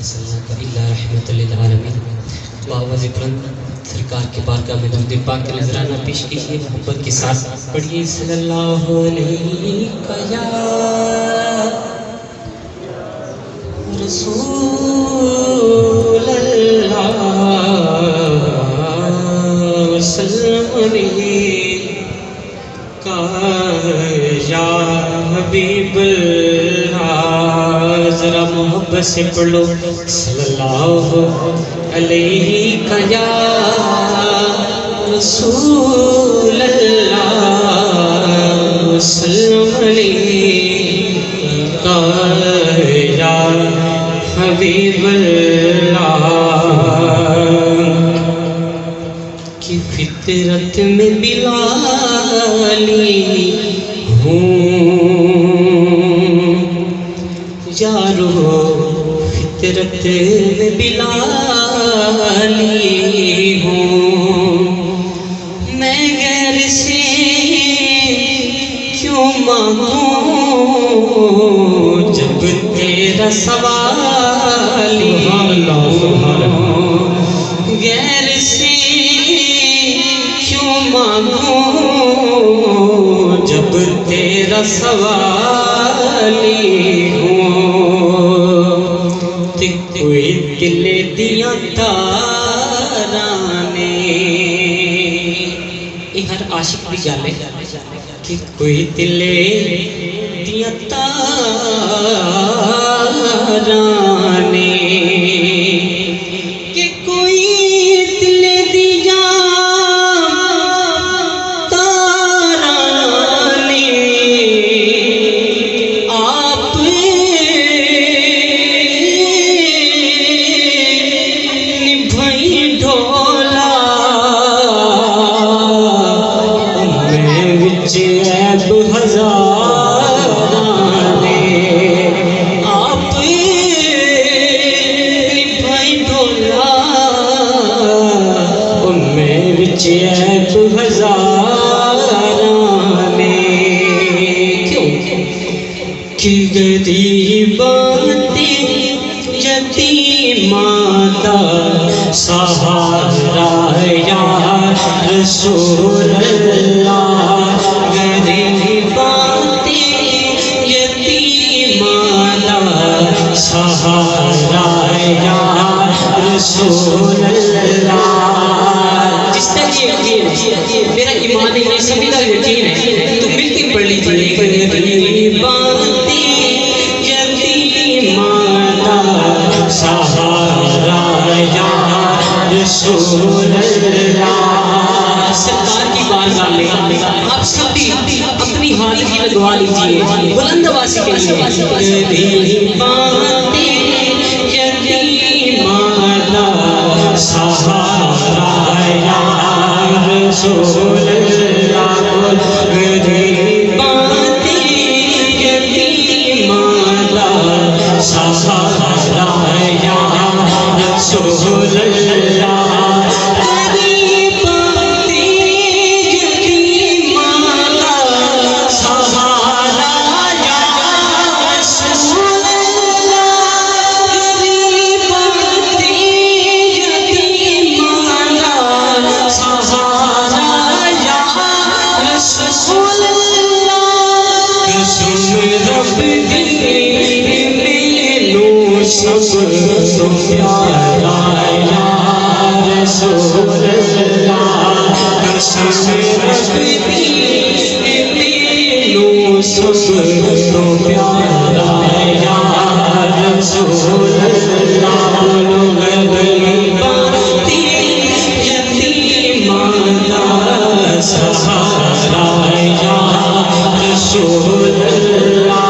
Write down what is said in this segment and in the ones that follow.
رحمت للعالمین باوز بلند سرکار کے بارگاہ میں درود پاک کا نذرانہ پیش کیجیے، محبت کے ساتھ پڑھیے صلی اللہ علیہ یا رسول اللہ وسلم علیہ یا حبیب اللہ، ذرا محبت سے پڑھ لو صلی اللہ علیہ یا رسول اللہ وسلم علیہ یا حبیب اللہ، کہ فطرت میں بلالی ہوں یارو، فطرت میں بلالی ہوں، میں غیر سے کیوں مانگوں جب تیرا سوالی ہوں، غیر سے کیوں مانگوں جب تیرا سوالی ہوں، کوئی دل دیا تارانے، یہ ہر عاشق بھی جانے کہ کوئی دل دیا تارانے، کہ کوئی دل دیا تارانے، آپ نبھائی ڈھولا میں وچ عیب ہزارانے، آپ نبھائی ڈھولا میں وچ عیب ہزارانے، کہ غریباں تے یتیماں دا سہارا یا رسول اللہ، غریباں تے یتیماں دا سہارا یا رسول اللہ، جس کا یقین میرا ایمان ہے، یہ سبھی کا یقین ہے، تو مل کے پڑھ لیجیے، غریباں تے یتیماں دا سہارا یا رسول اللہ، سرکار کی بارگاہ میں آپ سب بھی اپنی حاضری لگوا لیجیے، بلند آواز سے کہیے، غریباں تے یتیماں دا سہارا یا رسول اللہ، غریباں تے یتیماں دا سہارا یا رسول اللہ، سب پیارا یا رسول اللہ، قسم ربی مینوں سب تو پیارا یا رسول اللہ، غریباں تے یتیماں دا سہارا یا رسول اللہ،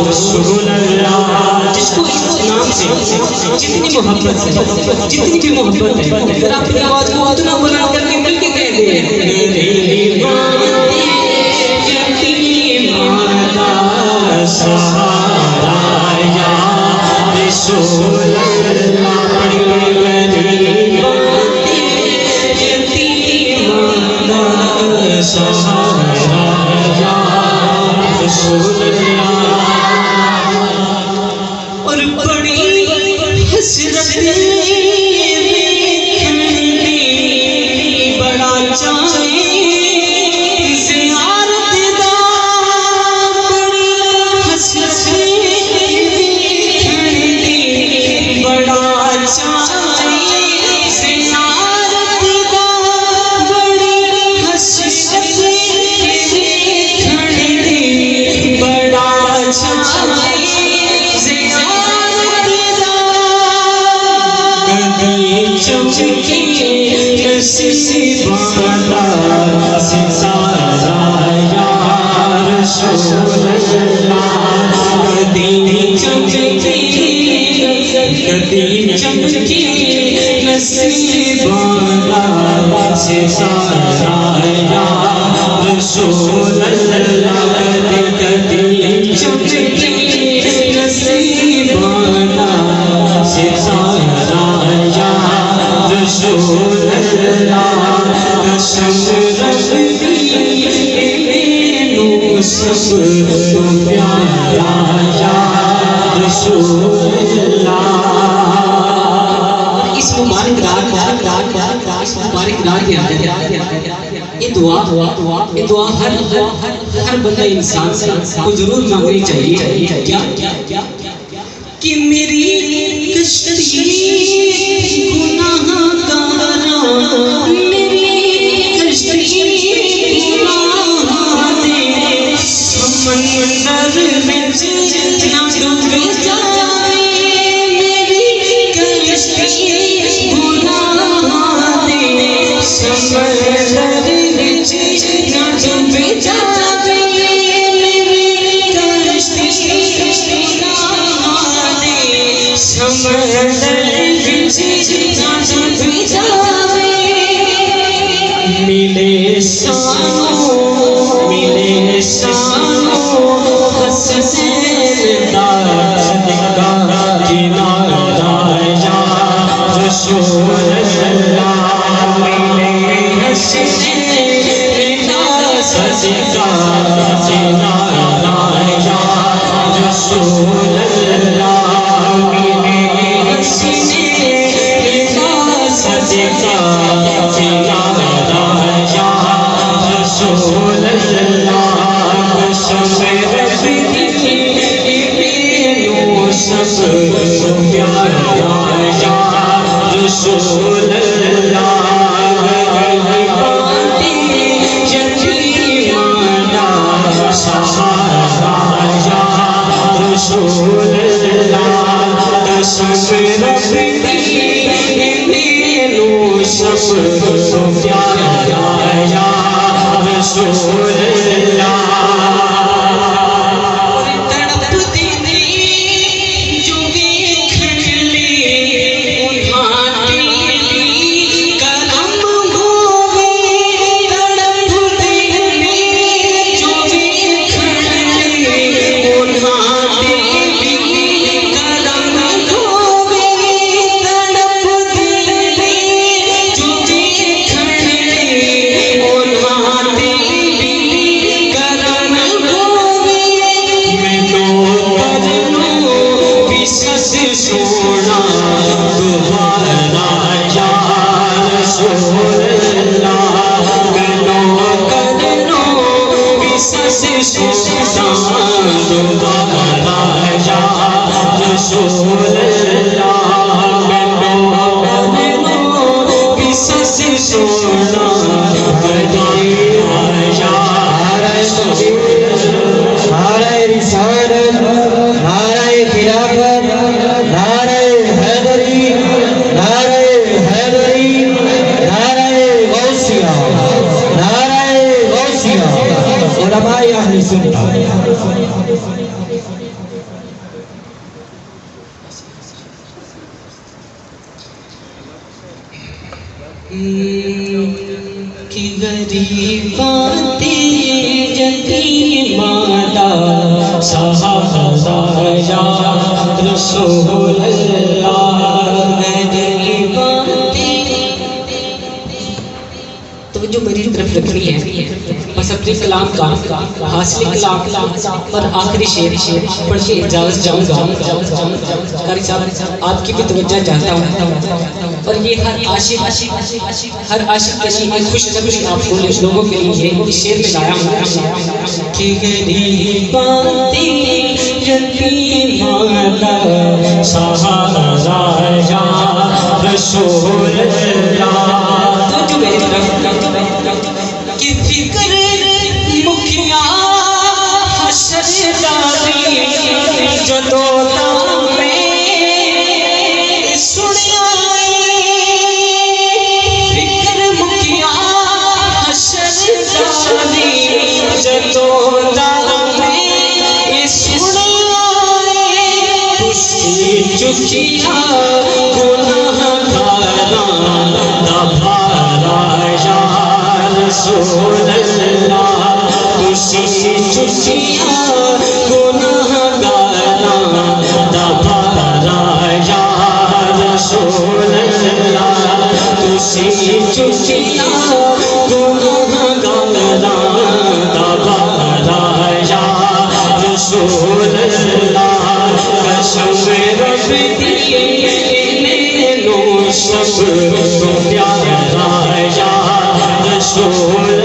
رسول اللہ، جس کو اس نام سے جتنی محبت ہے، جتنی بھی محبت ہے، اگر اپنی آواز کو اتنا بلند کر کے مل کے کہہ دیں، غریباں تے یتیماں دا سہارا یا رسول اللہ، غریباں تے یتیماں دا یہ دعا ہر بندہ انسان سے کو ضرور مانگنی چاہیے کیا کہ میری کشتی گناہ گارا میری کشتی گناہ دے سمندر میں نہ ڈوب جائے میری کشتی گناہ دے سمندر ملے سانو حسین داد کا کنارہ یا رسول اللہ ملے حسین داد کا کنارہ یا رسول اللہ ملے حسین داد کا کہ غریباں تیرے یتیماں دا سہارا یا رسول اللہ غریباں تیرے توجہ میری طرف رکھنی ہے بس اپنے کلام کا حاصل کلام پر آخری شعر پڑھ کے اجازت جاؤں گا قاری صاحب آپ کی بھی توجہ چاہتا ہوں اور یہ ہر عاشق کے لیے خوش نصیب آپ لوگوں کے لیے اس شعر میں لایا ہوں کہ غریباں تیرے یتیمانہ سہارا یا رسول اللہ جو میری طرف کی فکر مکھیا حشر داری جدو میں سنیا فکر مکھیا حشر داری جدو میں سنیا خوشی چکیا گناہ گاراں دا بھارا یا رسول اللہ خوشی چکیا گناہ گاراں دا بھارا یا رسول اللہ خوشی چکیا گناہ گاراں دا بھارا یا رسول اللہ قسم رب دی نینو سب تو پیارا یا رسول